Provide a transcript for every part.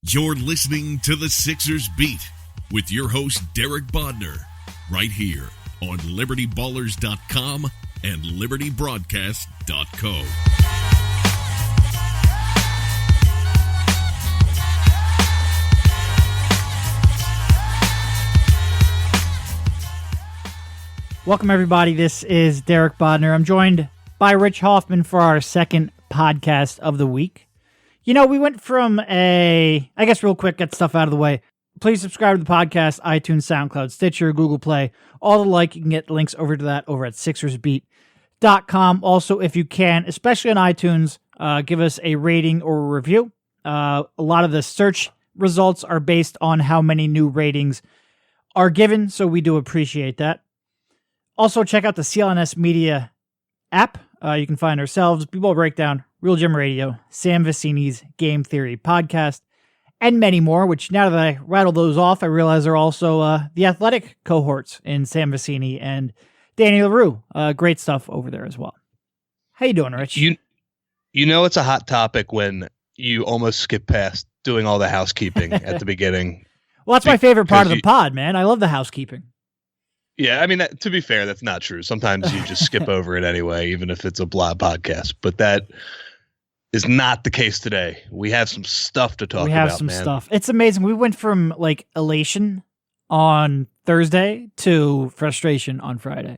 You're listening to the Sixers Beat with your host, Derek Bodner, right here on LibertyBallers.com and LibertyBroadcast.co. Welcome, everybody. This is Derek Bodner. I'm joined by Rich Hoffman for our second podcast of the week. You know, we went from I guess real quick, get stuff out of the way. Please subscribe to the podcast, iTunes, SoundCloud, Stitcher, Google Play, all the like. You can get links over to that over at SixersBeat.com. Also, if you can, especially on iTunes, give us a rating or a review. A lot of the search results are based on how many new ratings are given, so we do appreciate that. Also, check out the CLNS Media app. You can find ourselves, B-Ball Breakdown, Real Gym Radio, Sam Vecini's Game Theory podcast, and many more, which now that I rattle those off, I realize are also the athletic cohorts in Sam Vecini and Danny LaRue. Great stuff over there as well. How you doing, Rich? You know it's a hot topic when you almost skip past doing all the housekeeping at the beginning. Well, that's my favorite part of the pod, man. I love the housekeeping. Yeah, I mean, to be fair, that's not true. Sometimes you just skip over it anyway, even if it's a blah podcast. But that is not the case today. We have some stuff to talk about, man. We have some stuff. It's amazing. We went from, like, elation on Thursday to frustration on Friday.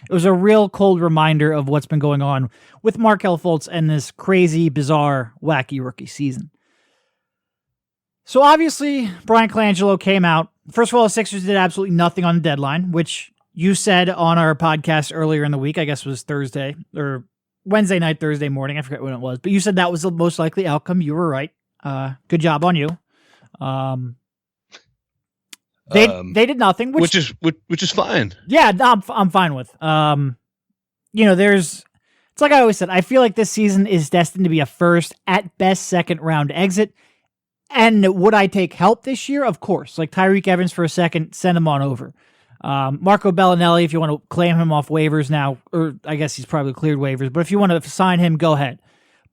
It was a real cold reminder of what's been going on with Markelle Fultz and this crazy, bizarre, wacky rookie season. So, obviously, Bryan Colangelo came out. First of all, the Sixers did absolutely nothing on the deadline, which you said on our podcast earlier in the week. I guess it was Thursday or Wednesday night, Thursday morning. I forget when it was, but you said that was the most likely outcome. You were right. Good job on you. They did nothing, which is fine. Yeah, no, I'm fine with. You know, it's like I always said. I feel like this season is destined to be a first, at best, second round exit. And would I take help this year? Of course. Like Tyreke Evans for a second, send him on over. Marco Bellinelli, if you want to claim him off waivers now, or I guess he's probably cleared waivers, but if you want to sign him, go ahead.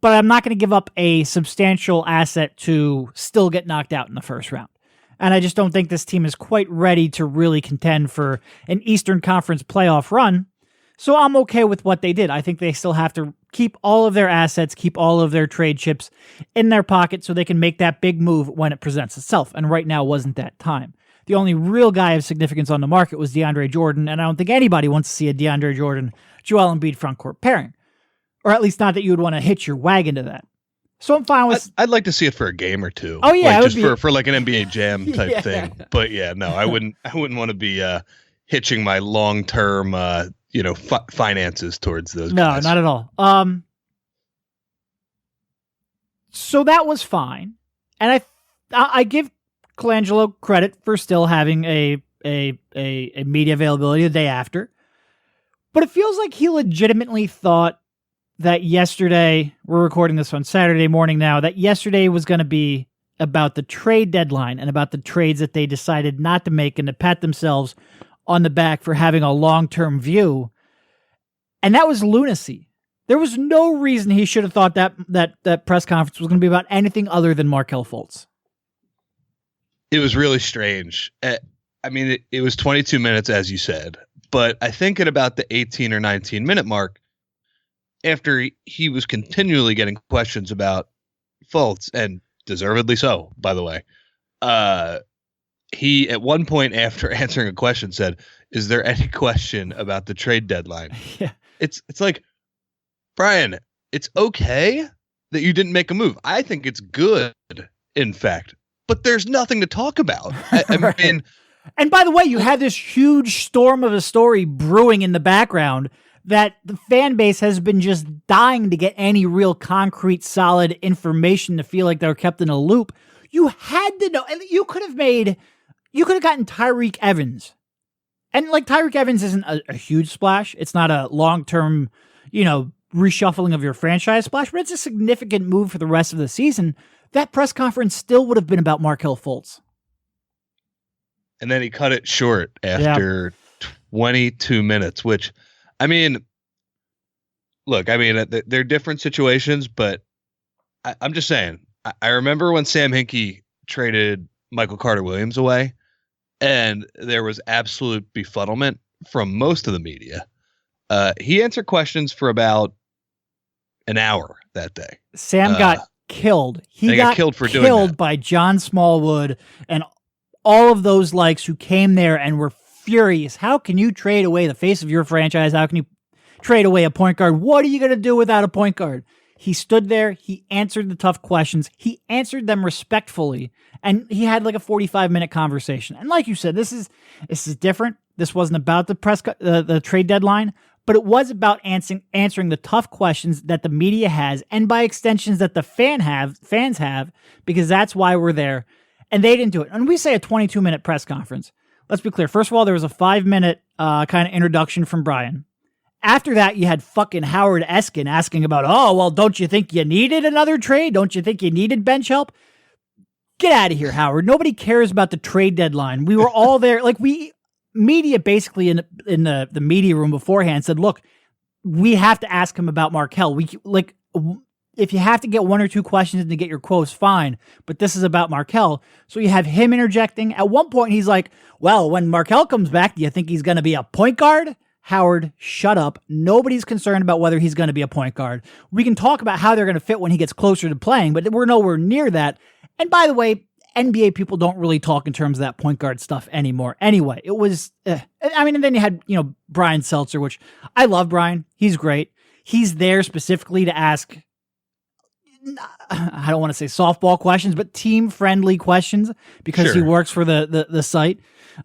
But I'm not going to give up a substantial asset to still get knocked out in the first round. And I just don't think this team is quite ready to really contend for an Eastern Conference playoff run. So I'm okay with what they did. I think they still have to keep all of their assets, keep all of their trade chips in their pocket so they can make that big move when it presents itself. And right now wasn't that time. The only real guy of significance on the market was DeAndre Jordan, and I don't think anybody wants to see a DeAndre Jordan, Joel Embiid frontcourt pairing. Or at least not that you would want to hitch your wagon to that. So I'm fine with... I'd like to see it for a game or two. Oh, yeah. Like just for like an NBA Jam type thing. But yeah, no, I wouldn't want to be hitching my long-term... finances towards those guys. No, not at all. So that was fine. And I give Colangelo credit for still having a media availability the day after. But it feels like he legitimately thought that yesterday, we're recording this on Saturday morning now, that yesterday was going to be about the trade deadline and about the trades that they decided not to make and to pat themselves on the back for having a long-term view. And that was lunacy. There was no reason he should have thought that press conference was going to be about anything other than Markelle Fultz. It was really strange. I mean, it was 22 minutes, as you said. But I think at about the 18 or 19 minute mark, after he was continually getting questions about Fultz, and deservedly so, by the way, he, at one point after answering a question, said, "Is there any question about the trade deadline?" Yeah. It's like, Bryan, it's okay that you didn't make a move. I think it's good, in fact, but there's nothing to talk about. I Right. mean, and by the way, you had this huge storm of a story brewing in the background that the fan base has been just dying to get any real concrete, solid information to feel like they're kept in a loop. You had to know, and you could have gotten Tyreke Evans. And like Tyreke Evans isn't a huge splash. It's not a long-term, reshuffling of your franchise splash, but it's a significant move for the rest of the season. That press conference still would have been about Markelle Fultz. And then he cut it short after 22 minutes, which, I mean, look, they're different situations, but I'm just saying, I remember when Sam Hinkie traded Michael Carter-Williams away, and there was absolute befuddlement from most of the media. He answered questions for about an hour that day. Sam got killed. He got killed for doing that. By John Smallwood and all of those likes who came there and were furious. How can you trade away the face of your franchise? How can you trade away a point guard? What are you going to do without a point guard? He stood there. He answered the tough questions. He answered them respectfully. And he had like a 45-minute conversation. And like you said, this is different. This wasn't about the trade deadline, but it was about answering the tough questions that the media has, and by extensions that the fans have, because that's why we're there. And they didn't do it. And we say a 22-minute press conference. Let's be clear. First of all, there was a 5-minute kind of introduction from Bryan. After that, you had fucking Howard Eskin asking about, oh, well, don't you think you needed another trade? Don't you think you needed bench help? Get out of here, Howard. Nobody cares about the trade deadline. We were all there. Like, media basically in the media room beforehand said, look, we have to ask him about Markelle. If you have to get one or two questions to get your quotes, fine. But this is about Markelle. So you have him interjecting. At one point, he's like, well, when Markelle comes back, do you think he's going to be a point guard? Howard, shut up. Nobody's concerned about whether he's going to be a point guard. We can talk about how they're going to fit when he gets closer to playing, but we're nowhere near that. And by the way, NBA people don't really talk in terms of that point guard stuff anymore. Anyway, it was, and then you had, Brian Seltzer, which I love Brian. He's great. He's there specifically to ask, I don't want to say softball questions, but team-friendly questions because he works for the site.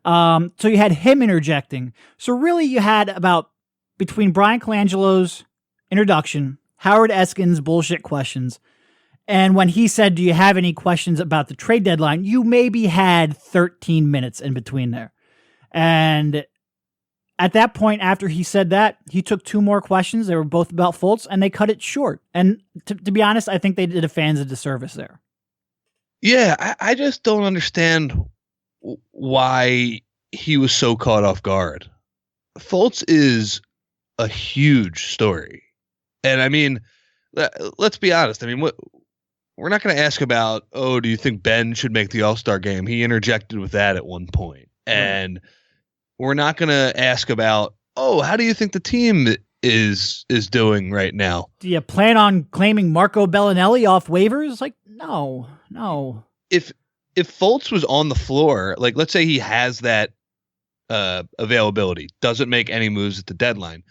So you had him interjecting. So really you had about, between Bryan Colangelo's introduction, Howard Eskin's bullshit questions, and when he said, do you have any questions about the trade deadline, you maybe had 13 minutes in between there. And at that point, after he said that, he took two more questions. They were both about Fultz, and they cut it short. And to be honest, I think they did the fans a disservice there. Yeah, I just don't understand why he was so caught off guard. Fultz is a huge story. And I mean, let's be honest. I mean, we're not going to ask about, oh, do you think Ben should make the All-Star game? He interjected with that at one point. And we're not going to ask about, oh, how do you think the team is doing right now? Do you plan on claiming Marco Bellinelli off waivers? Like, no. If Fultz was on the floor, like let's say he has that availability, doesn't make any moves at the deadline,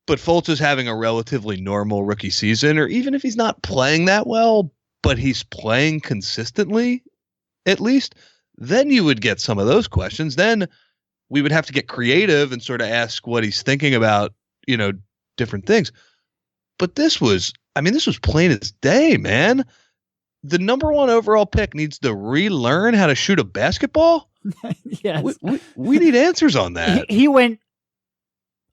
but Fultz is having a relatively normal rookie season, or even if he's not playing that well, but he's playing consistently, at least, then you would get some of those questions. Then we would have to get creative and sort of ask what he's thinking about, different things. But this was plain as day, man. The number one overall pick needs to relearn how to shoot a basketball. Yes. We need answers on that. He went,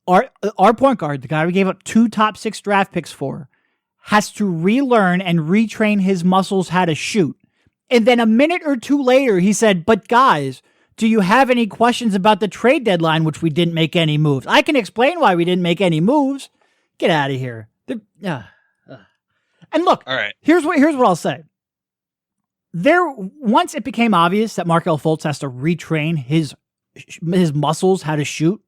our point guard, the guy we gave up 2 top 6 draft picks for, has to relearn and retrain his muscles how to shoot. And then a minute or two later, he said, but guys, do you have any questions about the trade deadline, which we didn't make any moves? I can explain why we didn't make any moves. Get out of here. And look, all right. Here's what I'll say. Once it became obvious that Markelle Fultz has to retrain his muscles how to shoot,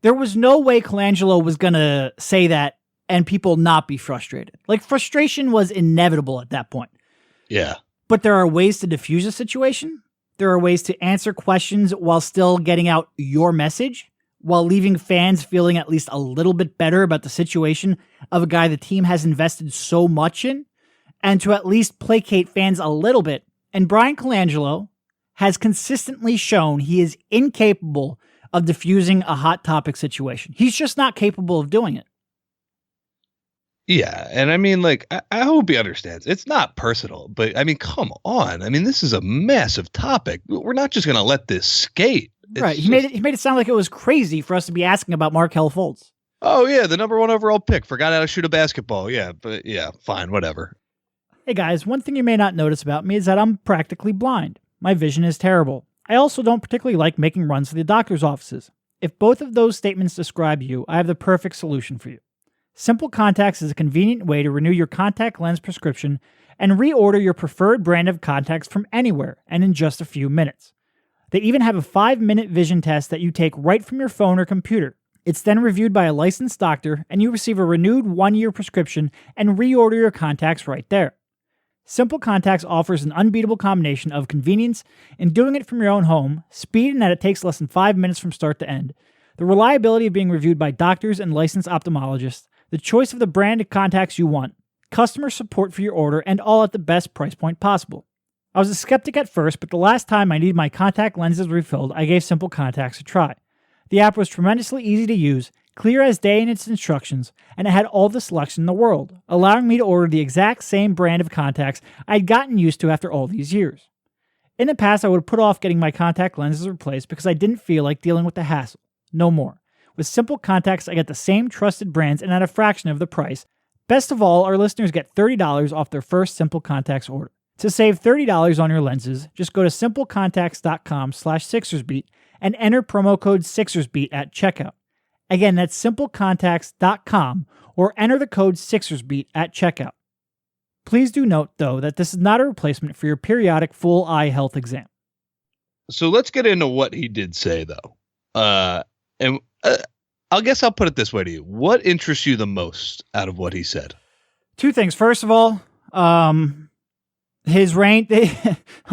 there was no way Colangelo was going to say that and people not be frustrated. Like, frustration was inevitable at that point. Yeah. But there are ways to diffuse a situation. There are ways to answer questions while still getting out your message, while leaving fans feeling at least a little bit better about the situation of a guy the team has invested so much in, and to at least placate fans a little bit. And Bryan Colangelo has consistently shown he is incapable of diffusing a hot topic situation. He's just not capable of doing it. Yeah, and I mean, like, I hope he understands. It's not personal, but I mean, come on. I mean, this is a massive topic. We're not just going to let this skate. Right. He made it sound like it was crazy for us to be asking about Markelle Fultz. Oh, yeah, the number one overall pick. Forgot how to shoot a basketball. Yeah, but yeah, fine, whatever. Hey, guys, one thing you may not notice about me is that I'm practically blind. My vision is terrible. I also don't particularly like making runs to the doctor's offices. If both of those statements describe you, I have the perfect solution for you. Simple Contacts is a convenient way to renew your contact lens prescription and reorder your preferred brand of contacts from anywhere and in just a few minutes. They even have a 5-minute vision test that you take right from your phone or computer. It's then reviewed by a licensed doctor, and you receive a renewed 1-year prescription and reorder your contacts right there. Simple Contacts offers an unbeatable combination of convenience in doing it from your own home, speed in that it takes less than 5 minutes from start to end, the reliability of being reviewed by doctors and licensed ophthalmologists, the choice of the brand of contacts you want, customer support for your order, and all at the best price point possible. I was a skeptic at first, but the last time I needed my contact lenses refilled, I gave Simple Contacts a try. The app was tremendously easy to use, clear as day in its instructions, and it had all the selection in the world, allowing me to order the exact same brand of contacts I'd gotten used to after all these years. In the past, I would have put off getting my contact lenses replaced because I didn't feel like dealing with the hassle. No more. With Simple Contacts, I get the same trusted brands and at a fraction of the price. Best of all, our listeners get $30 off their first Simple Contacts order. To save $30 on your lenses, just go to simplecontacts.com/SixersBeat and enter promo code SixersBeat at checkout. Again, that's simplecontacts.com or enter the code SixersBeat at checkout. Please do note, though, that this is not a replacement for your periodic full eye health exam. So let's get into what he did say, though. And I guess I'll put it this way to you. What interests you the most out of what he said? Two things. First of all, his range.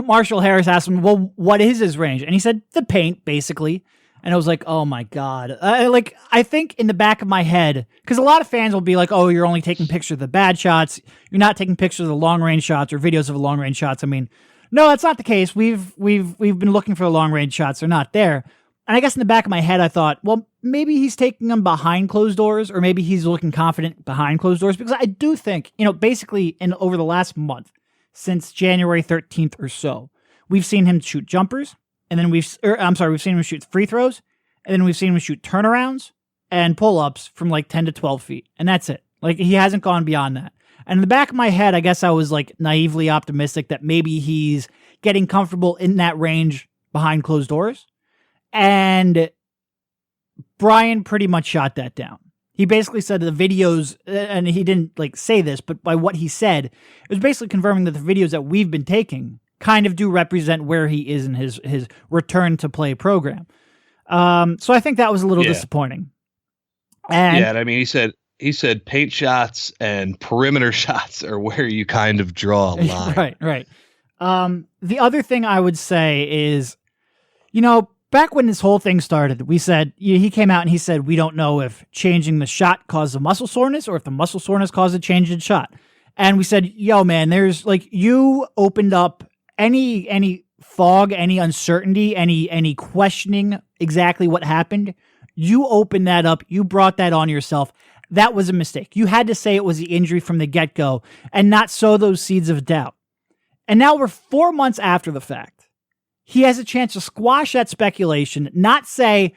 Marshall Harris asked him, well, what is his range? And he said, the paint, basically. And I was like, oh my God. I think in the back of my head, because a lot of fans will be like, oh, you're only taking pictures of the bad shots. You're not taking pictures of the long range shots or videos of the long range shots. I mean, no, that's not the case. We've been looking for the long range shots. They're not there. And I guess in the back of my head, I thought, well, maybe he's taking them behind closed doors, or maybe he's looking confident behind closed doors, because I do think, basically over the last month, since January 13th or so, we've seen him shoot jumpers, and then we've seen him shoot free throws, and then we've seen him shoot turnarounds and pull-ups from like 10 to 12 feet, and that's it. Like, he hasn't gone beyond that. And in the back of my head, I guess I was like naively optimistic that maybe he's getting comfortable in that range behind closed doors. And Bryan pretty much shot that down. He basically said the videos, and he didn't say this, but by what he said, it was basically confirming that the videos that we've been taking kind of do represent where he is in his return to play program. So I think that was a little disappointing. And I mean, he said paint shots and perimeter shots are where you kind of draw a line. Right. The other thing I would say is, back when this whole thing started, we said, he came out and he said, we don't know if changing the shot caused the muscle soreness or if the muscle soreness caused a change in shot. And we said, yo, man, there's you opened up any fog, any uncertainty, any questioning exactly what happened. You opened that up. You brought that on yourself. That was a mistake. You had to say it was the injury from the get-go and not sow those seeds of doubt. And now we're 4 months after the fact. He has a chance to squash that speculation, not say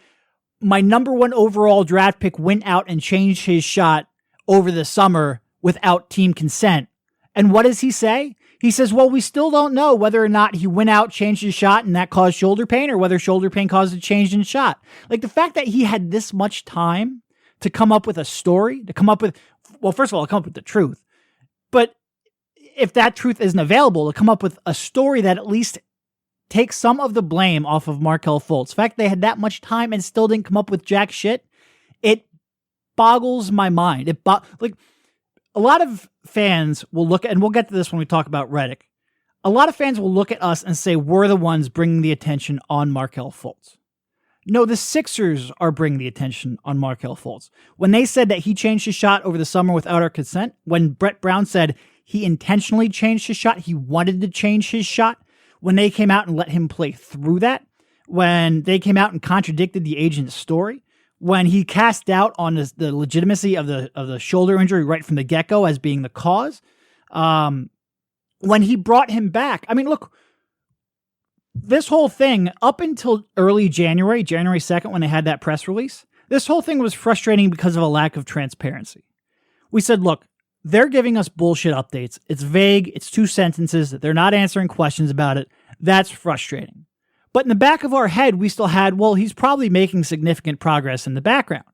my number 1 overall draft pick went out and changed his shot over the summer without team consent. And what does he say? He says, well, we still don't know whether or not he went out, changed his shot, and that caused shoulder pain, or whether shoulder pain caused a change in shot. The fact that he had this much time to come up with a story, first of all, come up with the truth. But if that truth isn't available, to come up with a story that at least take some of the blame off of Markelle Fultz. The fact they had that much time and still didn't come up with jack shit, it boggles my mind. A lot of fans will look at, and we'll get to this when we talk about Redick, a lot of fans will look at us and say we're the ones bringing the attention on Markelle Fultz. No, the Sixers are bringing the attention on Markelle Fultz. When they said that he changed his shot over the summer without our consent, when Brett Brown said he intentionally changed his shot, he wanted to change his shot, when they came out and let him play through that, when they came out and contradicted the agent's story, when he cast doubt on the legitimacy of the shoulder injury right from the get-go as being the cause, when he brought him back. I mean, look, this whole thing, up until early January 2nd, when they had that press release, this whole thing was frustrating because of a lack of transparency. We said, look, they're giving us bullshit updates. It's vague. It's 2 sentences. They're not answering questions about it. That's frustrating. But in the back of our head, we still had, well, he's probably making significant progress in the background.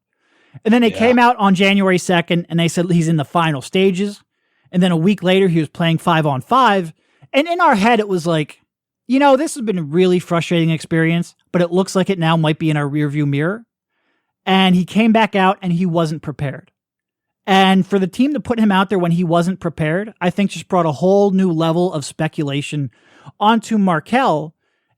And then they came out on January 2nd and they said he's in the final stages. And then a week later, he was playing 5-on-5. And in our head, it was like, this has been a really frustrating experience, but it looks like it now might be in our rearview mirror. And he came back out and he wasn't prepared. And for the team to put him out there when he wasn't prepared, I think just brought a whole new level of speculation onto Markelle.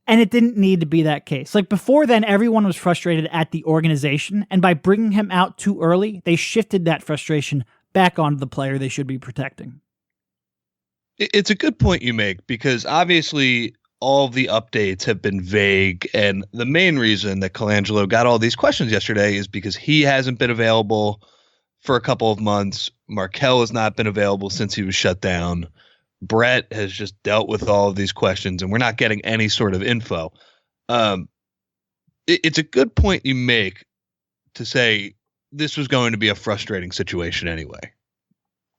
And it didn't need to be that case. Like before then, everyone was frustrated at the organization. And by bringing him out too early, they shifted that frustration back onto the player they should be protecting. It's a good point you make, because obviously all of the updates have been vague. And the main reason that Colangelo got all these questions yesterday is because he hasn't been available for a couple of months. Markelle has not been available since he was shut down. Brett has just dealt with all of these questions, and we're not getting any sort of info. It's a good point you make to say this was going to be a frustrating situation anyway,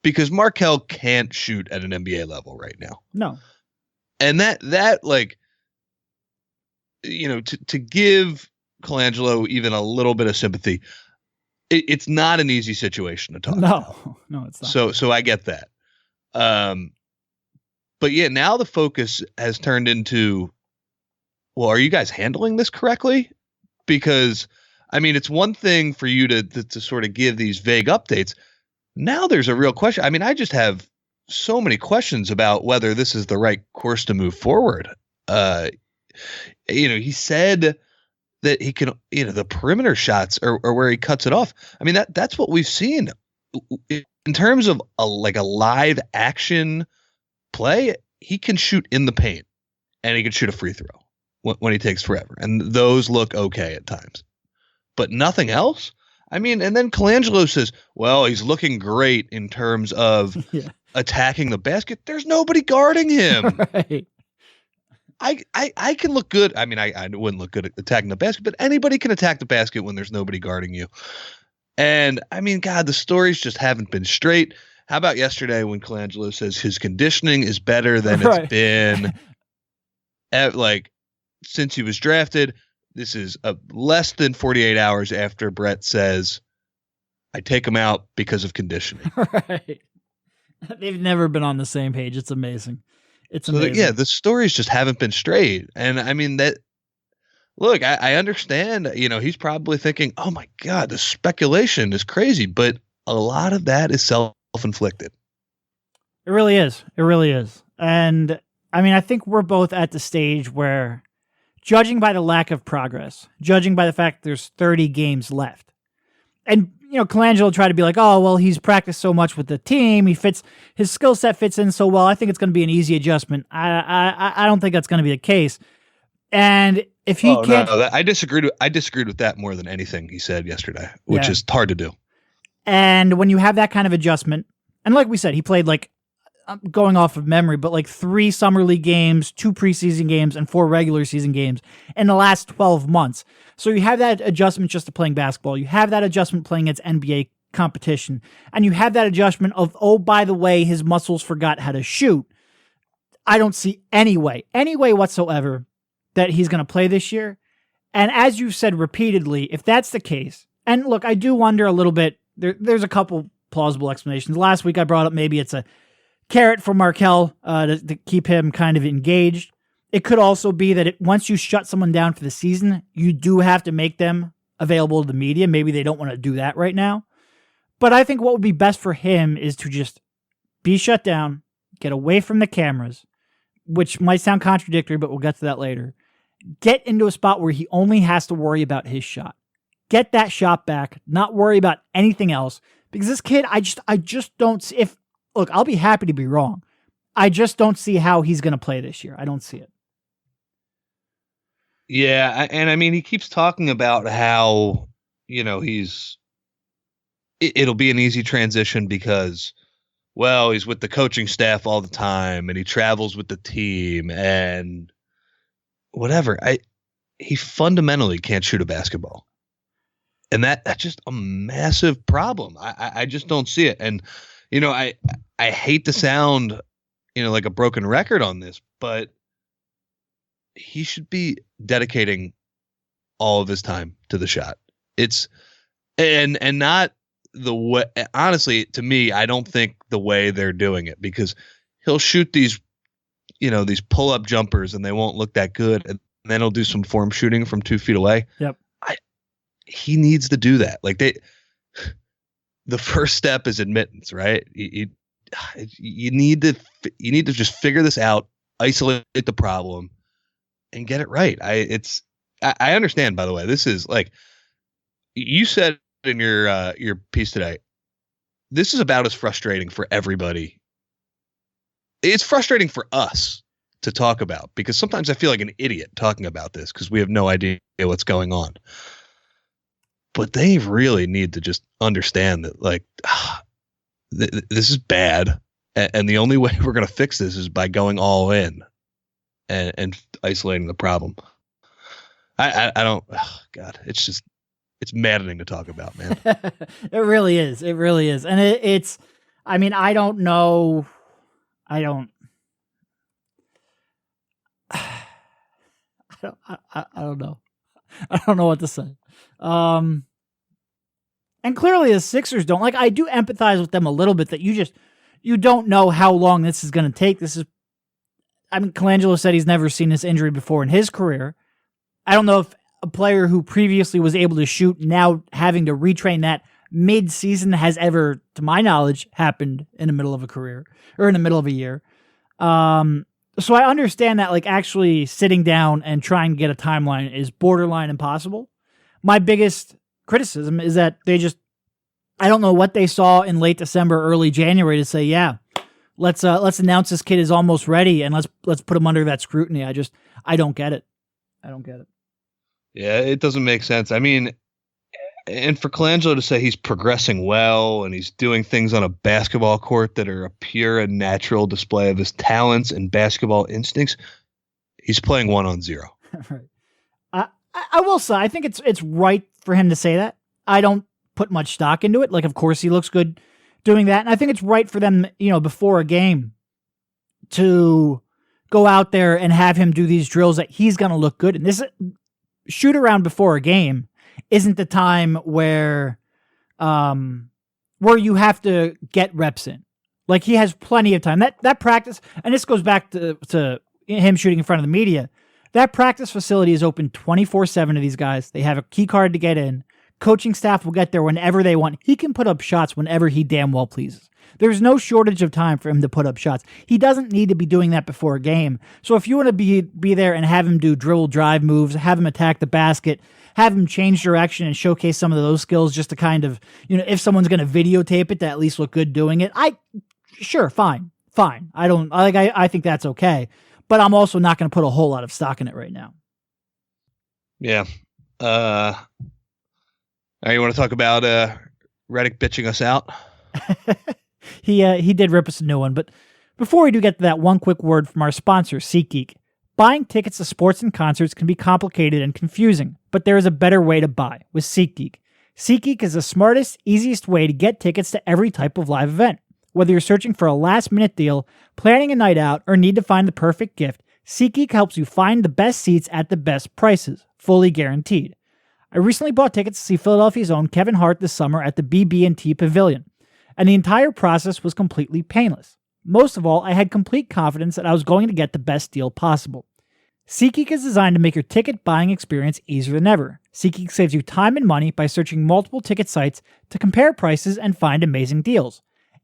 because Markelle can't shoot at an NBA level right now. No. And that like, to give Colangelo even a little bit of sympathy, it's not an easy situation to talk about. No, it's not. So I get that. But yeah, now the focus has turned into, well, are you guys handling this correctly? Because, I mean, it's one thing for you to sort of give these vague updates. Now there's a real question. I mean, I just have so many questions about whether this is the right course to move forward. He said that he can, the perimeter shots are where he cuts it off. I mean, that's what we've seen in terms of a live action play. He can shoot in the paint, and he can shoot a free throw when he takes forever. And those look okay at times, but nothing else. I mean, and then Colangelo says, well, he's looking great in terms of attacking the basket. There's nobody guarding him. Right. I can look good. I mean, I wouldn't look good at attacking the basket, but anybody can attack the basket when there's nobody guarding you. And I mean, God, the stories just haven't been straight. How about yesterday when Colangelo says his conditioning is better than it's been since he was drafted? This is less than 48 hours after Brett says, I take him out because of conditioning. Right. They've never been on the same page. It's amazing. It's amazing. Yeah, the stories just haven't been straight. And I mean, look, I understand, he's probably thinking, oh my God, the speculation is crazy. But a lot of that is self-inflicted. It really is. It really is. And I mean, I think we're both at the stage where, judging by the lack of progress, judging by the fact there's 30 games left, and Colangelo tried to be like, oh, well, he's practiced so much with the team. His skill set fits in so well. I think it's going to be an easy adjustment. I don't think that's going to be the case. And if he can't, I disagreed with that more than anything he said yesterday, which is hard to do. And when you have that kind of adjustment, and like we said, he played I'm going off of memory, but 3 summer league games, 2 preseason games, and 4 regular season games in the last 12 months. So you have that adjustment just to playing basketball. You have that adjustment playing against NBA competition. And you have that adjustment of, oh, by the way, his muscles forgot how to shoot. I don't see any way whatsoever that he's going to play this year. And as you've said repeatedly, if that's the case, and look, I do wonder a little bit, there's a couple plausible explanations. Last week I brought up maybe it's a carrot for Markelle to keep him kind of engaged. It could also be that once you shut someone down for the season, you do have to make them available to the media. Maybe they don't want to do that right now. But I think what would be best for him is to just be shut down, get away from the cameras, which might sound contradictory, but we'll get to that later. Get into a spot where he only has to worry about his shot. Get that shot back, not worry about anything else. Because this kid, I just don't see look, I'll be happy to be wrong. I just don't see how he's going to play this year. I don't see it. Yeah, and I mean, he keeps talking about how, it'll be an easy transition because, well, he's with the coaching staff all the time and he travels with the team and whatever. He fundamentally can't shoot a basketball. And that's just a massive problem. I just don't see it. And, I hate to sound, like a broken record on this, but he should be dedicating all of his time to the shot. It's and not the way, honestly, to me, I don't think the way they're doing it, because he'll shoot these pull-up jumpers and they won't look that good. And then he'll do some form shooting from 2 feet away. Yep. He needs to do that. Like the first step is admittance, right? You need to just figure this out, isolate the problem, and get it right. I understand, by the way. This is like you said in your piece today. This is about as frustrating for everybody. It's frustrating for us to talk about, because sometimes I feel like an idiot talking about this because we have no idea what's going on. But they really need to just understand that, like, this is bad, and the only way we're going to fix this is by going all in and isolating the problem. I don't. Oh God, it's maddening to talk about, man. It really is. It really is, and it's. I mean, I don't know. I don't know. I don't know what to say. And clearly the Sixers don't. Like, I do empathize with them a little bit that you don't know how long this is going to take. Colangelo said he's never seen this injury before in his career. I don't know if a player who previously was able to shoot now having to retrain that mid-season has ever, to my knowledge, happened in the middle of a career or in the middle of a year. So I understand that, like, actually sitting down and trying to get a timeline is borderline impossible. My biggest criticism is that I don't know what they saw in late December, early January to say, yeah, let's announce this kid is almost ready and let's put him under that scrutiny. I don't get it. I don't get it. Yeah, it doesn't make sense. I mean, and for Colangelo to say he's progressing well and he's doing things on a basketball court that are a pure and natural display of his talents and basketball instincts, he's playing 1-on-0. Right. I will say, I think it's right for him to say that. I don't put much stock into it. Like, of course, he looks good doing that. And I think it's right for them, before a game to go out there and have him do these drills that he's going to look good. And this shoot around before a game isn't the time where you have to get reps in. Like, he has plenty of time. That practice, and this goes back to him shooting in front of the media. That practice facility is open 24/7 to these guys. They have a key card to get in. Coaching staff will get there whenever they want. He can put up shots whenever he damn well pleases. There's no shortage of time for him to put up shots. He doesn't need to be doing that before a game. So if you want to be there and have him do dribble drive moves, have him attack the basket, have him change direction and showcase some of those skills just to kind of, if someone's going to videotape it to at least look good doing it, sure, fine. I think that's okay. But I'm also not going to put a whole lot of stock in it right now. Yeah. You want to talk about Redick bitching us out? He did rip us a new one, but before we do get to that, one quick word from our sponsor, SeatGeek. Buying tickets to sports and concerts can be complicated and confusing, but there is a better way to buy with SeatGeek. SeatGeek is the smartest, easiest way to get tickets to every type of live event. Whether you're searching for a last-minute deal, planning a night out, or need to find the perfect gift, SeatGeek helps you find the best seats at the best prices, fully guaranteed. I recently bought tickets to see Philadelphia's own Kevin Hart this summer at the BB&T Pavilion, and the entire process was completely painless. Most of all, I had complete confidence that I was going to get the best deal possible. SeatGeek is designed to make your ticket buying experience easier than ever. SeatGeek saves you time and money by searching multiple ticket sites to compare prices and find amazing deals.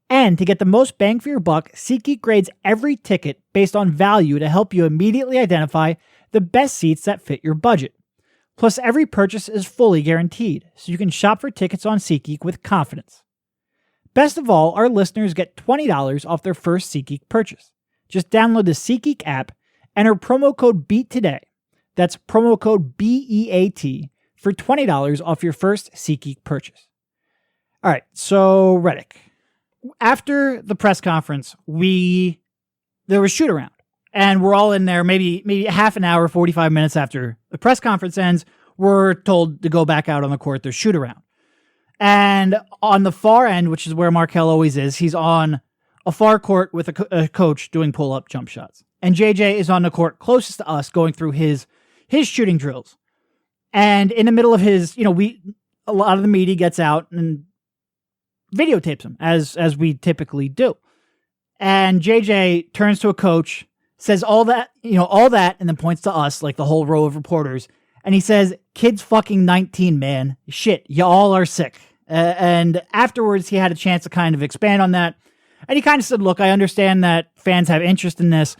And to get the most bang for your buck, SeatGeek grades every ticket based on value to help you immediately identify the best seats that fit your budget. Plus, every purchase is fully guaranteed, so you can shop for tickets on SeatGeek with confidence. Best of all, our listeners get $20 off their first SeatGeek purchase. Just download the SeatGeek app, enter promo code BEAT today. That's promo code BEAT for $20 off your first SeatGeek purchase. All right, so Redick. After the press conference, there was shoot around, and we're all in there maybe half an hour, 45 minutes after the press conference ends, we're told to go back out on the court. There's shoot around. And on the far end, which is where Markelle always is, he's on a far court with a coach doing pull-up jump shots. And JJ is on the court closest to us going through his shooting drills. And in the middle of his, a lot of the media gets out and videotapes him as we typically do. And JJ turns to a coach, says all that, and then points to us, like the whole row of reporters. And he says, "Kid's fucking 19, man. Shit, y'all are sick." And afterwards, he had a chance to kind of expand on that. And he kind of said, "Look, I understand that fans have interest in this,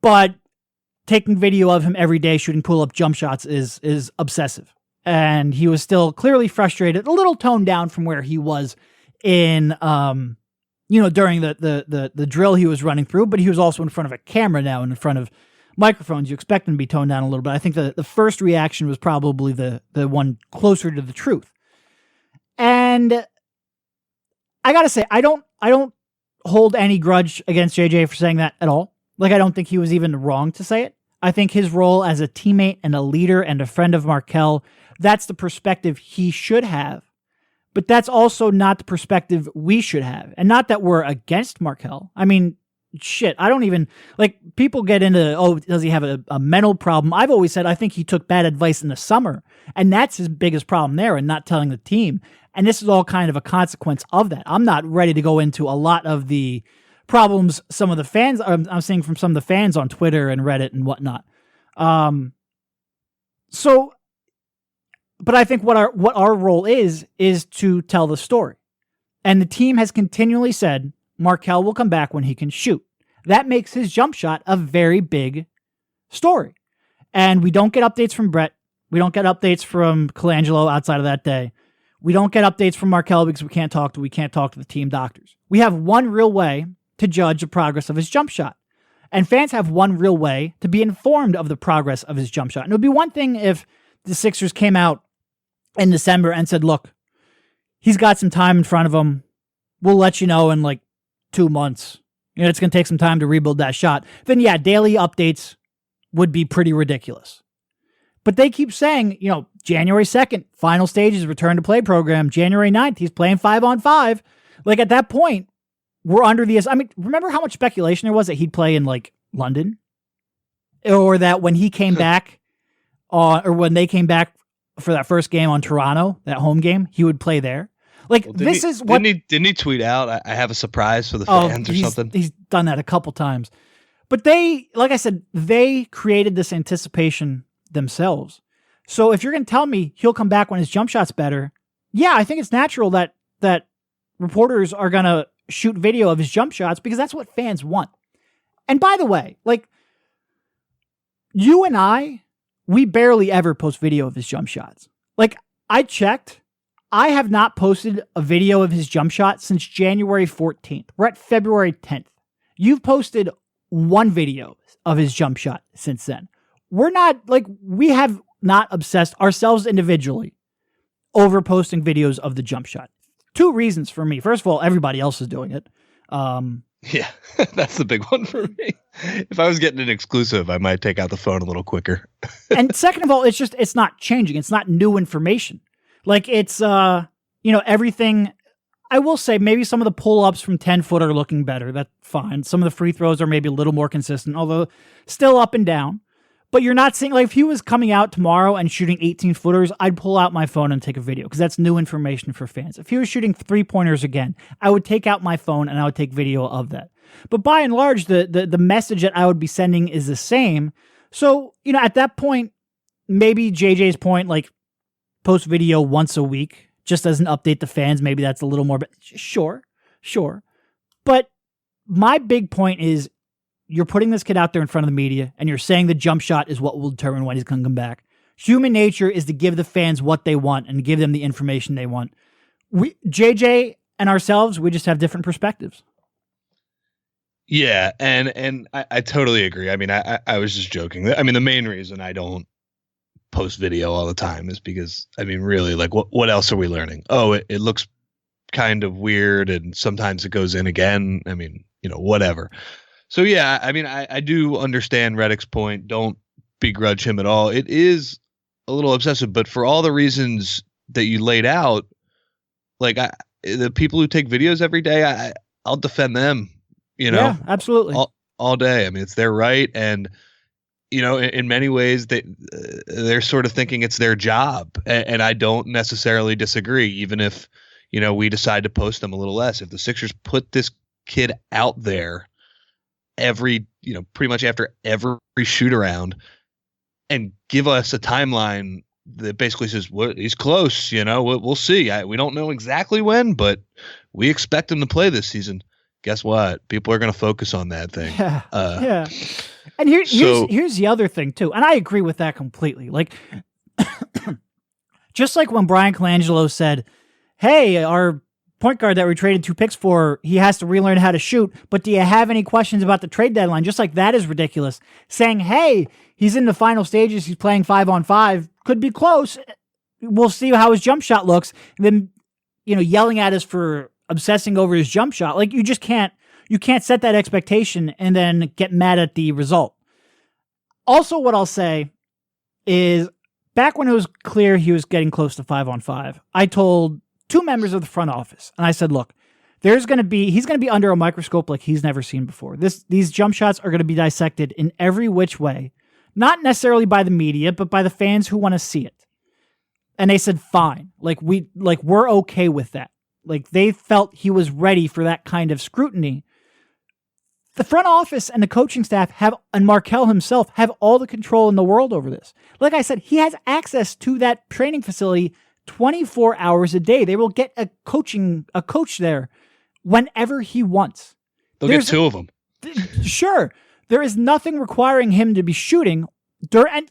but taking video of him every day shooting pull-up jump shots is obsessive." And he was still clearly frustrated, a little toned down from where he was in, during the drill he was running through, but he was also in front of a camera now and in front of microphones. You expect him to be toned down a little bit. I think the first reaction was probably the one closer to the truth. And I gotta say, I don't hold any grudge against JJ for saying that at all. Like, I don't think he was even wrong to say it. I think his role as a teammate and a leader and a friend of Markelle, that's the perspective he should have. But that's also not the perspective we should have. And not that we're against Markelle. I mean, shit, I don't even, like, people get into, does he have a mental problem? I've always said I think he took bad advice in the summer. And that's his biggest problem there, and not telling the team. And this is all kind of a consequence of that. I'm not ready to go into a lot of the problems some of the fans, I'm seeing from some of the fans on Twitter and Reddit and whatnot. But I think what our role is to tell the story. And the team has continually said Markelle will come back when he can shoot. That makes his jump shot a very big story. And we don't get updates from Brett. We don't get updates from Colangelo outside of that day. We don't get updates from Markelle because we can't talk to the team doctors. We have one real way to judge the progress of his jump shot. And fans have one real way to be informed of the progress of his jump shot. And it would be one thing if the Sixers came out in December and said, "Look, he's got some time in front of him. We'll let you know in like 2 months. It's going to take some time to rebuild that shot." Then yeah, daily updates would be pretty ridiculous. But they keep saying, January 2nd, final stages, return to play program. January 9th, he's playing 5-on-5. Like, at that point, we're under the, remember how much speculation there was that he'd play in like London? Or that when he came back or when they came back for that first game on Toronto, that home game, he would play there. Like, well, didn't he tweet out, "I have a surprise for the fans," or something? He's done that a couple times. But like I said, they created this anticipation themselves. So if you're going to tell me he'll come back when his jump shot's better, yeah, I think it's natural that reporters are going to shoot video of his jump shots because that's what fans want. And by the way, like, you and I, we barely ever post video of his jump shots. Like, I checked. I have not posted a video of his jump shot since January 14th. We're at February 10th. You've posted one video of his jump shot since then. We have not obsessed ourselves individually over posting videos of the jump shot. 2 reasons for me. First of all, everybody else is doing it. Yeah, that's the big one for me. If I was getting an exclusive, I might take out the phone a little quicker. And second of all, it's not changing. It's not new information. Like, it's, everything. I will say maybe some of the pull-ups from 10 foot are looking better. That's fine. Some of the free throws are maybe a little more consistent, although still up and down. But you're not seeing, like, if he was coming out tomorrow and shooting 18-footers, I'd pull out my phone and take a video because that's new information for fans. If he was shooting 3-pointers again, I would take out my phone and I would take video of that. But by and large, the message that I would be sending is the same. So, at that point, maybe JJ's point, like, post video once a week, just as an update to fans, maybe that's a little more, but sure. But my big point is, you're putting this kid out there in front of the media and you're saying the jump shot is what will determine when he's going to come back. Human nature is to give the fans what they want and give them the information they want. JJ and ourselves, we just have different perspectives. Yeah. And I totally agree. I mean, I was just joking. I mean, the main reason I don't post video all the time is because, I mean, really, like, what else are we learning? Oh, it looks kind of weird and sometimes it goes in again. I mean, whatever. So, yeah, I mean, I do understand Reddick's point. Don't begrudge him at all. It is a little obsessive, but for all the reasons that you laid out, like, the people who take videos every day, I'll defend them, Yeah, absolutely. All day. I mean, it's their right. And, in many ways, they're sort of thinking it's their job. And I don't necessarily disagree, even if, we decide to post them a little less. If the Sixers put this kid out there pretty much after every shoot around and give us a timeline that basically says, well, he's close, we'll see. We don't know exactly when, but we expect him to play this season. Guess what? People are going to focus on that thing. Yeah. Yeah. And here's the other thing too. And I agree with that completely. Like, just like when Bryan Colangelo said, hey, our point guard that we traded 2 picks for, he has to relearn how to shoot, but do you have any questions about the trade deadline? Just like that is ridiculous. Saying, hey, he's in the final stages, he's playing 5-on-5, could be close. We'll see how his jump shot looks. And then, yelling at us for obsessing over his jump shot. Like, you can't set that expectation and then get mad at the result. Also, what I'll say is, back when it was clear he was getting close to 5-on-5, I told 2 members of the front office, and I said, look, he's going to be under a microscope like he's never seen before. These jump shots are going to be dissected in every which way, not necessarily by the media, but by the fans who want to see it. And they said, fine. We're okay with that. Like, they felt he was ready for that kind of scrutiny. The front office and the coaching staff and Markelle himself have all the control in the world over this. Like I said, he has access to that training facility 24 hours a day. They will get a coach there whenever he wants. They'll get 2 of them. Sure. There is nothing requiring him to be shooting. And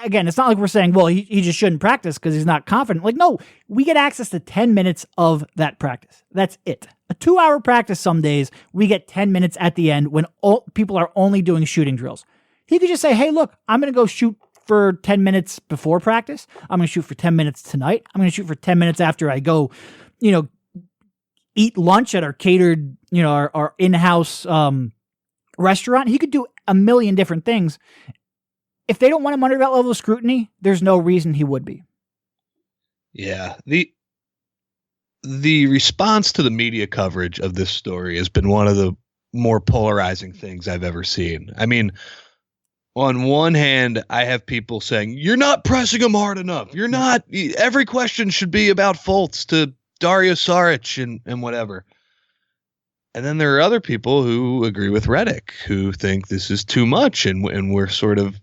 again, it's not like we're saying, well, he just shouldn't practice because he's not confident. Like, no, we get access to 10 minutes of that practice. That's it. A 2-hour practice some days, we get 10 minutes at the end when people are only doing shooting drills. He could just say, hey, look, I'm going to go shoot for 10 minutes before practice. I'm going to shoot for 10 minutes tonight. I'm going to shoot for 10 minutes after I go, eat lunch at our catered, our in-house restaurant. He could do a million different things. If they don't want him under that level of scrutiny, there's no reason he would be. Yeah. The response to the media coverage of this story has been one of the more polarizing things I've ever seen. I mean, on one hand, I have people saying, you're not pressing him hard enough. You're not. Every question should be about Fultz to Dario Saric and whatever. And then there are other people who agree with Redick, who think this is too much and we're sort of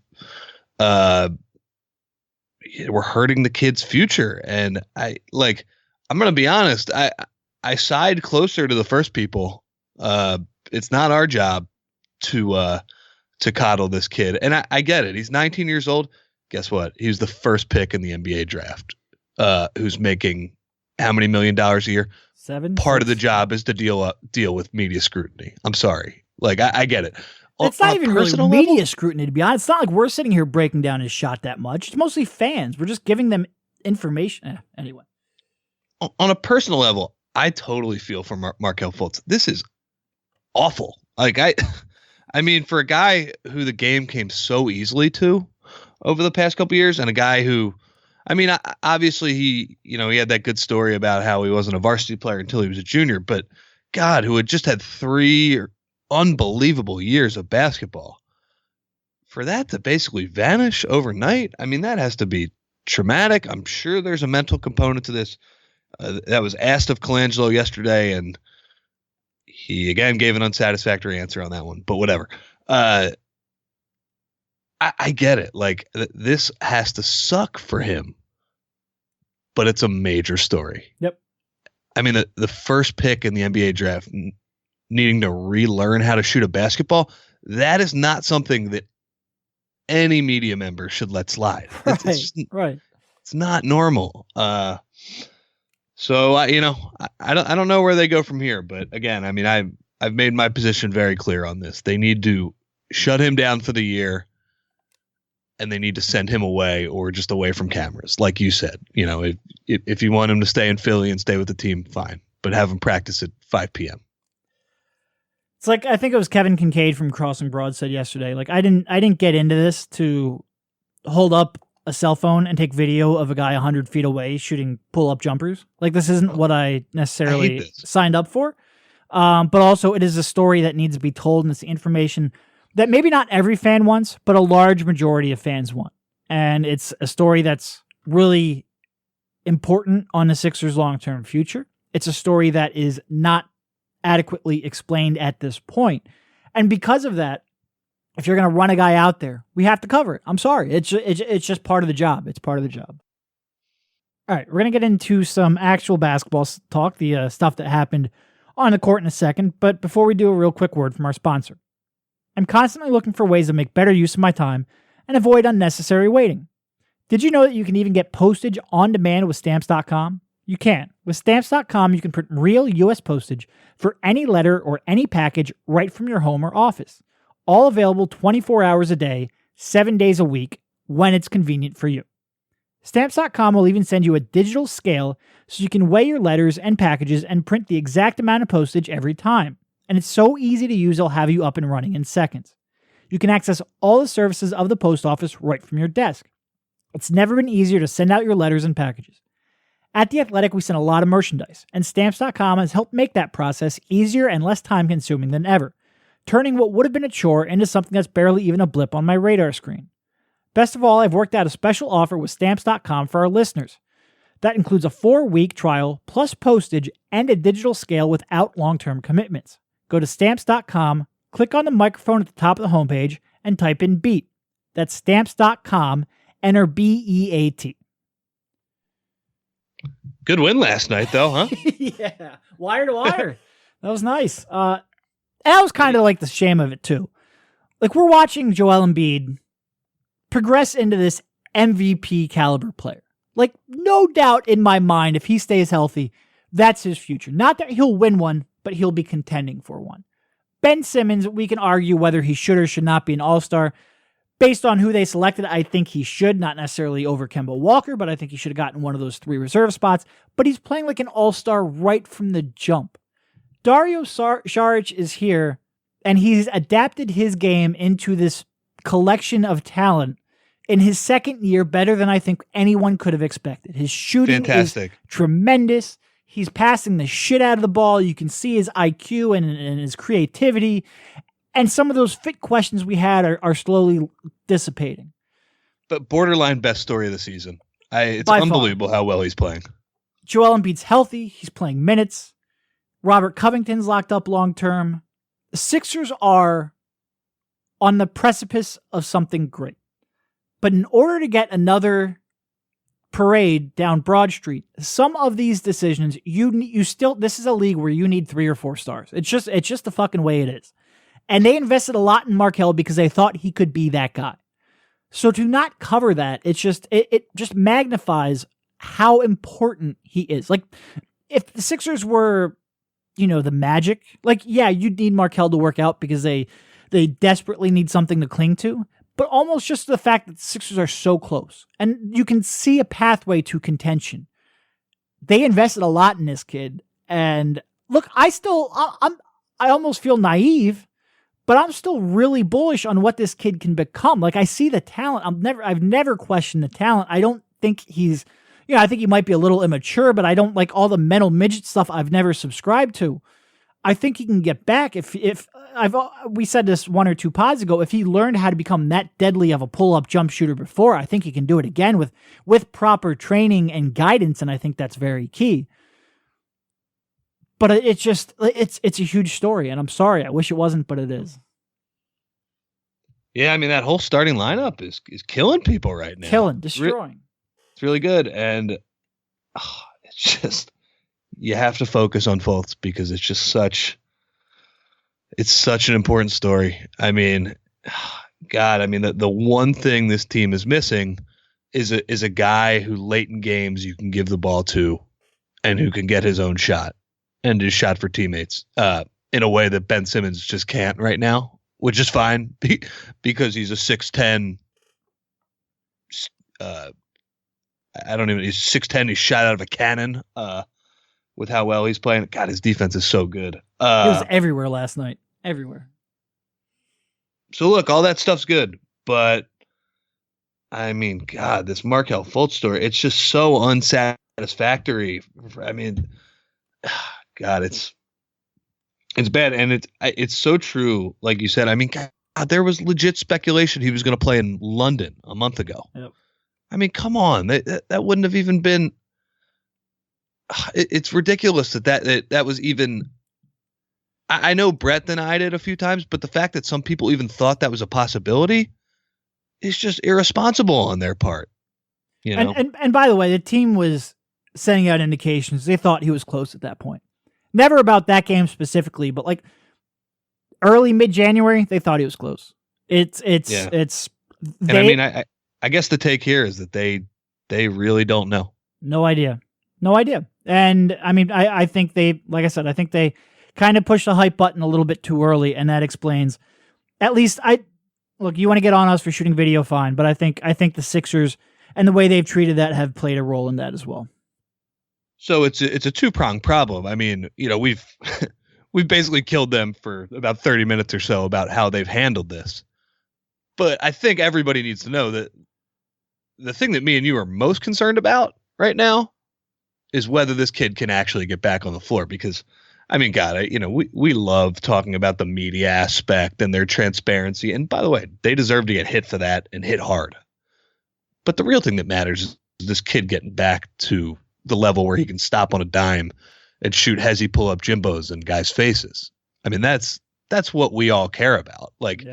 we're hurting the kid's future. And I'm going to be honest, I side closer to the first people. It's not our job to coddle this kid. And I get it. He's 19 years old. Guess what? He was the first pick in the NBA draft, who's making how many $1 million a year? 7. Part of the job is to deal with media scrutiny. I'm sorry. I get it. It's not even really media scrutiny, to be honest. It's not like we're sitting here breaking down his shot that much. It's mostly fans. We're just giving them information. Anyway. On a personal level, I totally feel for Markelle Fultz. This is awful. I mean, for a guy who the game came so easily to over the past couple of years, and a guy who, I mean, obviously he had that good story about how he wasn't a varsity player until he was a junior, but God, who had just had 3 unbelievable years of basketball, for that to basically vanish overnight, I mean, that has to be traumatic. I'm sure there's a mental component to this. That was asked of Colangelo yesterday, and he again gave an unsatisfactory answer on that one, but whatever. I get it. This has to suck for him, but it's a major story. Yep. I mean, the first pick in the NBA draft needing to relearn how to shoot a basketball, that is not something that any media member should let slide. Right. It's not normal. So I don't know where they go from here, but again, I mean, I've made my position very clear on this. They need to shut him down for the year, and they need to send him away or just away from cameras, like you said. If you want him to stay in Philly and stay with the team, fine, but have him practice at 5 p.m. It's like, I think it was Kevin Kincaid from Crossing Broad said yesterday, I didn't get into this to hold up a cell phone and take video of a guy 100 feet away shooting pull-up jumpers. This isn't what I necessarily signed up for. But also it is a story that needs to be told, and it's the information that maybe not every fan wants, but a large majority of fans want. And it's a story that's really important on the Sixers' long-term future. It's a story that is not adequately explained at this point. And because of that, if you're going to run a guy out there, we have to cover it. I'm sorry. It's just part of the job. It's part of the job. All right, we're going to get into some actual basketball talk, the stuff that happened on the court in a second. But before we do, a real quick word from our sponsor. I'm constantly looking for ways to make better use of my time and avoid unnecessary waiting. Did you know that you can even get postage on demand with Stamps.com? You can. With Stamps.com, you can print real U.S. postage for any letter or any package right from your home or office. All available 24 hours a day, 7 days a week, when it's convenient for you. Stamps.com will even send you a digital scale so you can weigh your letters and packages and print the exact amount of postage every time. And it's so easy to use, they'll have you up and running in seconds. You can access all the services of the post office right from your desk. It's never been easier to send out your letters and packages. At The Athletic, we send a lot of merchandise, and Stamps.com has helped make that process easier and less time-consuming than ever, turning what would have been a chore into something that's barely even a blip on my radar screen. Best of all, I've worked out a special offer with Stamps.com for our listeners. That includes a 4-week trial, plus postage, and a digital scale without long-term commitments. Go to Stamps.com, click on the microphone at the top of the homepage, and type in BEAT. That's Stamps.com, enter BEAT. Good win last night, though, huh? Yeah, wire to wire. That was nice. And that was kind of like the shame of it, too. Like, we're watching Joel Embiid progress into this MVP caliber player. Like, no doubt in my mind, if he stays healthy, that's his future. Not that he'll win one, but he'll be contending for one. Ben Simmons, we can argue whether he should or should not be an all-star. Based on who they selected, I think he should, not necessarily over Kemba Walker, but I think he should have gotten one of those 3 reserve spots. But he's playing like an all-star right from the jump. Dario Saric is here, and he's adapted his game into this collection of talent in his second year better than I think anyone could have expected. His shooting is tremendous. He's passing the shit out of the ball. You can see his IQ and his creativity. And some of those fit questions we had are slowly dissipating. But borderline best story of the season. It's unbelievable how well he's playing. Joel Embiid's healthy. He's playing minutes. Robert Covington's locked up long-term. The Sixers are on the precipice of something great. But in order to get another parade down Broad Street, some of these decisions, this is a league where you need 3 or 4 stars. It's just the fucking way it is. And they invested a lot in Markelle because they thought he could be that guy. So to not cover that, it just magnifies how important he is. Like, if the Sixers were, the Magic, like, yeah, you'd need Markelle to work out because they desperately need something to cling to. But almost just the fact that the Sixers are so close and you can see a pathway to contention. They invested a lot in this kid. And look, I almost feel naive, but I'm still really bullish on what this kid can become. Like, I see the talent. I've never questioned the talent. I don't think he's, I think he might be a little immature, but I don't like all the mental midget stuff I've never subscribed to. I think he can get back we said this 1 or 2 pods ago, if he learned how to become that deadly of a pull-up jump shooter before, I think he can do it again with proper training and guidance, and I think that's very key. But it's a huge story, and I'm sorry, I wish it wasn't, but it is. Yeah, I mean, that whole starting lineup is killing people right now. Destroying. It's really good, and it's just, you have to focus on Fultz because it's just such an important story. I mean, God, the one thing this team is missing is a guy who late in games you can give the ball to and who can get his own shot and his shot for teammates in a way that Ben Simmons just can't right now, which is fine because he's a 6'10". He's 6'10". He's shot out of a cannon with how well he's playing. God, his defense is so good. He was everywhere last night. Everywhere. So look, all that stuff's good, but I mean, God, this Markelle Fultz story, it's just so unsatisfactory. I mean, God, it's bad. And it's so true. Like you said, I mean, God, there was legit speculation he was going to play in London a month ago. Yep. I mean, come on, that wouldn't have even been, it's ridiculous that was even. I know Brett denied it a few times, but the fact that some people even thought that was a possibility is just irresponsible on their part. You know? And by the way, the team was sending out indications they thought he was close at that point. Never about that game specifically, but like early mid-January, they thought he was close. I guess the take here is that they really don't know. No idea. And I mean, I think they, like I said, I think they kind of pushed the hype button a little bit too early, and that explains. At least look. You want to get on us for shooting video, fine, but I think the Sixers and the way they've treated that have played a role in that as well. So it's a two-pronged problem. I mean, we've basically killed them for about 30 minutes or so about how they've handled this. But I think everybody needs to know that the thing that me and you are most concerned about right now is whether this kid can actually get back on the floor. Because, I mean, God, we love talking about the media aspect and their transparency. And by the way, they deserve to get hit for that and hit hard. But the real thing that matters is this kid getting back to the level where he can stop on a dime and shoot hezzy pull-up Jimbos in guys' faces. I mean, that's what we all care about. Like,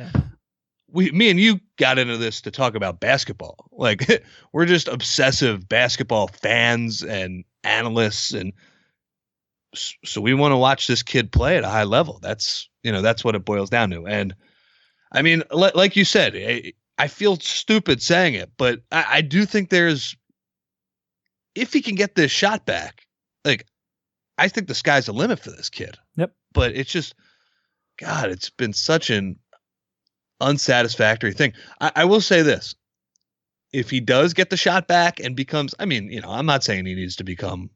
me and you got into this to talk about basketball. Like, we're just obsessive basketball fans and analysts, and so we want to watch this kid play at a high level. That's what it boils down to. And I mean, like you said, I feel stupid saying it, but I do think if he can get this shot back, like, I think the sky's the limit for this kid. Yep. But it's just, God, it's been such an unsatisfactory thing. I will say this. If he does get the shot back and becomes, I mean, I'm not saying he needs to become,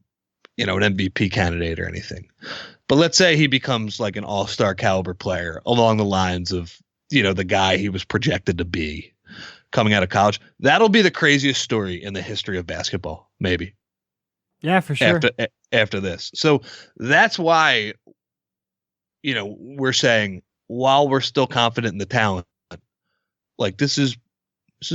an MVP candidate or anything, but let's say he becomes like an all-star caliber player along the lines of, the guy he was projected to be coming out of college. That'll be the craziest story in the history of basketball, maybe. Yeah, for sure. After this. So that's why, we're saying, while we're still confident in the talent, like, this is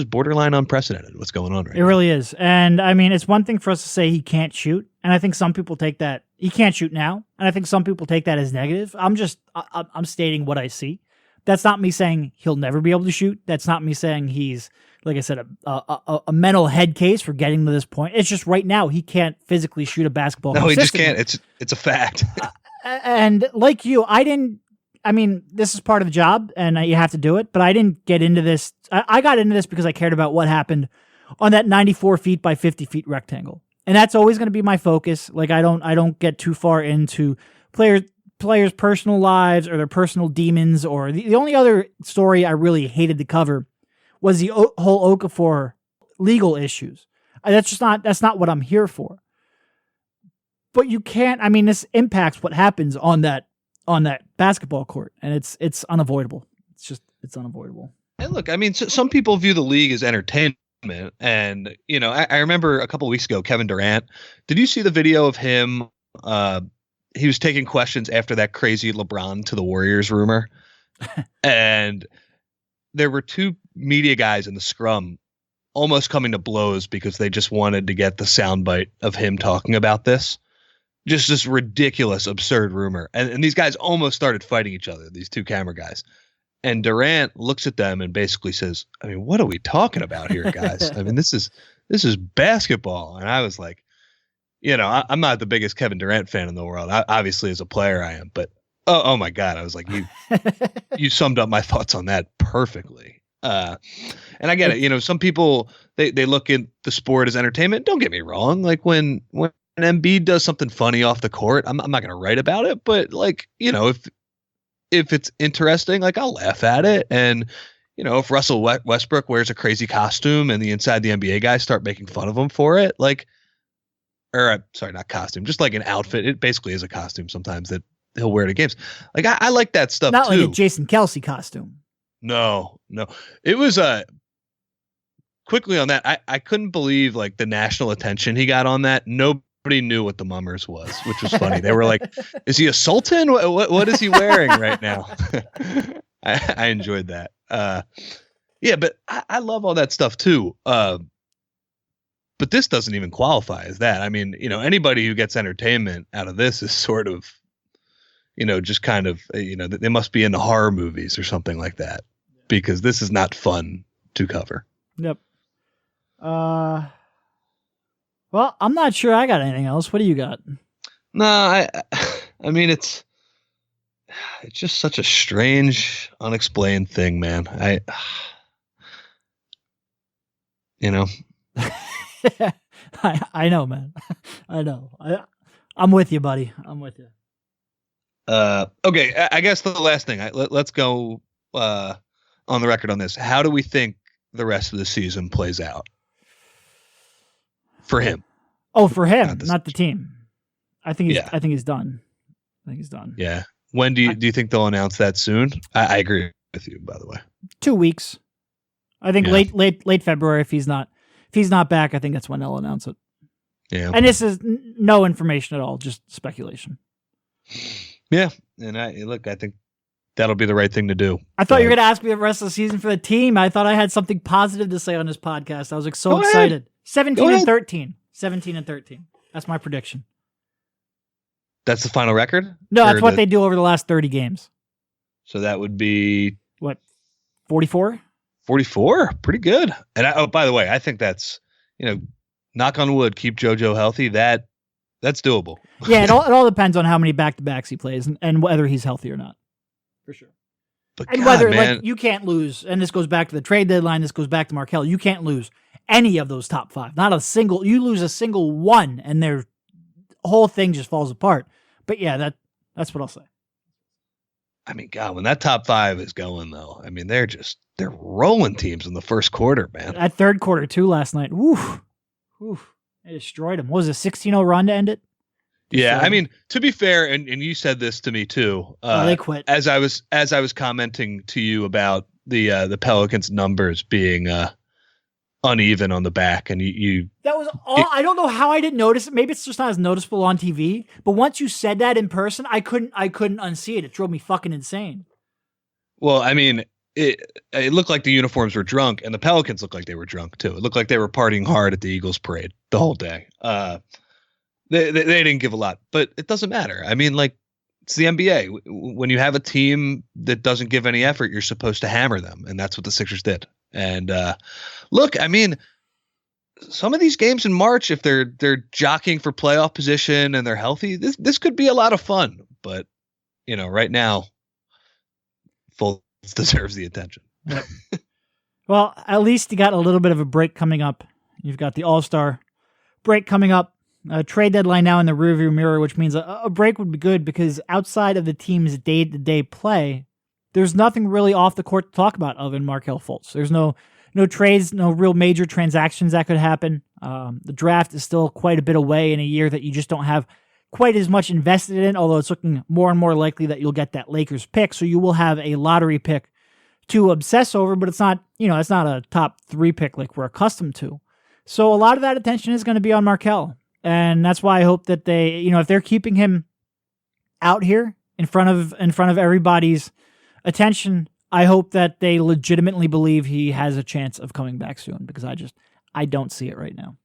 borderline unprecedented what's going on right now. It really is. And I mean, it's one thing for us to say he can't shoot. And I think some people take that he can't shoot now. And I think some people take that as negative. I'm stating what I see. That's not me saying he'll never be able to shoot. That's not me saying he's, like I said, a mental head case for getting to this point. It's just right now he can't physically shoot a basketball. No, he just can't. It's a fact. And like you, this is part of the job and you have to do it, but I didn't get into this. I got into this because I cared about what happened on that 94 feet by 50 feet rectangle. And that's always going to be my focus. Like, I don't get too far into players' personal lives or their personal demons, or the only other story I really hated to cover was the whole Okafor legal issues. That's not what I'm here for. But you can't, this impacts what happens on that basketball court, and it's unavoidable. It's unavoidable. And look, some people view the league as entertainment, and I remember a couple of weeks ago, Kevin Durant. Did you see the video of him? He was taking questions after that crazy LeBron to the Warriors rumor, and there were two media guys in the scrum almost coming to blows because they just wanted to get the soundbite of him talking about this. Just this ridiculous, absurd rumor. And these guys almost started fighting each other, these two camera guys. And Durant looks at them and basically says, what are we talking about here, guys? This is basketball. And I was like, I'm not the biggest Kevin Durant fan in the world. Obviously, as a player, I am. But, oh my God, I was like, you summed up my thoughts on that perfectly. And I get it. Some people, they look at the sport as entertainment. Don't get me wrong. Like, when Embiid does something funny off the court, I'm not going to write about it, but like, if it's interesting, like, I'll laugh at it. And, if Russell Westbrook wears a crazy costume and the inside the NBA guys start making fun of him for it, like, sorry, not costume, just like an outfit. It basically is a costume sometimes that he'll wear to games. Like, I like that stuff not too. Like a Jason Kelsey costume. No, it was quickly on that. I couldn't believe like the national attention he got on that. Nobody knew what the Mummers was, which was funny. They were like, is he a sultan? What is he wearing right now? I enjoyed that. Yeah, but I love all that stuff too. But this doesn't even qualify as that. I mean, anybody who gets entertainment out of this is sort of, just kind of, they must be into horror movies or something like that, because this is not fun to cover. Yep. Well, I'm not sure I got anything else. What do you got? No, I mean, it's just such a strange, unexplained thing, man. I know, man. I know. I'm with you, buddy. I'm with you. Okay, I guess the last thing. Let's go on the record on this. How do we think the rest of the season plays out for him? Oh, for him, not the team. I think he's done. I think he's done. Yeah. When do you think they'll announce that soon? I agree with you, by the way. 2 weeks. I think late February. If he's not back, I think that's when they'll announce it. Yeah. And this is no information at all, just speculation. Yeah. And I think that'll be the right thing to do. I thought you were going to ask me the rest of the season for the team. I thought I had something positive to say on this podcast. I was like so excited. 17 and 13. 17 and 13. That's my prediction. That's the final record? No, that's what they do over the last 30 games. So that would be what? 44? 44? Pretty good. And by the way, I think that's, knock on wood, keep JoJo healthy. That's doable. Yeah, it all depends on how many back-to-backs he plays and whether he's healthy or not. For sure. But and whether you can't lose, and this goes back to the trade deadline, this goes back to Markelle, you can't lose any of those top 5. Not a single, you lose a single one and their whole thing just falls apart. But yeah, that's what I'll say. I mean, God, when that top 5 is going though, I mean, they're rolling teams in the first quarter, man. That third quarter too last night. Woof. They destroyed them. What was it, a 16-0 run to end it? Yeah, I mean, to be fair, and you said this to me too. They quit. As I was commenting to you about the Pelicans numbers being uneven on the back, and you that was all. I don't know how I didn't notice it. Maybe it's just not as noticeable on TV. But once you said that in person, I couldn't unsee it. It drove me fucking insane. Well, I mean, it looked like the uniforms were drunk, and the Pelicans looked like they were drunk too. It looked like they were partying hard at the Eagles parade the whole day. They didn't give a lot, but it doesn't matter. I mean, like, it's the NBA. When you have a team that doesn't give any effort, you're supposed to hammer them, and that's what the Sixers did. And look, I mean, some of these games in March, if they're jockeying for playoff position and they're healthy, this could be a lot of fun. But right now, Fultz deserves the attention. Yep. Well, at least you got a little bit of a break coming up. You've got the All-Star break coming up. A trade deadline now in the rearview mirror, which means a break would be good because outside of the team's day-to-day play, there's nothing really off the court to talk about other than Markelle Fultz. There's no trades, no real major transactions that could happen. The draft is still quite a bit away in a year that you just don't have quite as much invested in, although it's looking more and more likely that you'll get that Lakers pick. So you will have a lottery pick to obsess over, but it's not, it's not a top 3 pick like we're accustomed to. So a lot of that attention is going to be on Markelle. And that's why I hope that they, if they're keeping him out here in front of everybody's attention, I hope that they legitimately believe he has a chance of coming back soon, because I don't see it right now.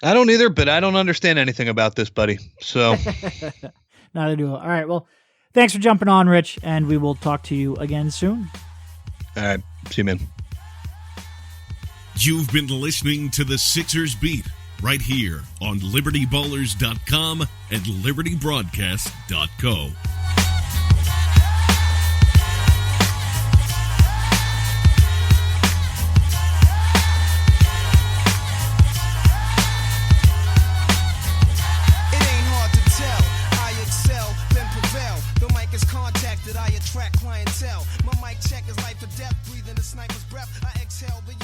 I don't either, but I don't understand anything about this, buddy. So neither do I. All right. Well, thanks for jumping on, Rich, and we will talk to you again soon. All right. See you, man. You've been listening to the Sixers Beat right here on LibertyBallers.com and LibertyBroadcast.co. Contacted, I attract clientele. My mic check is life or death, breathing a sniper's breath. I exhale, but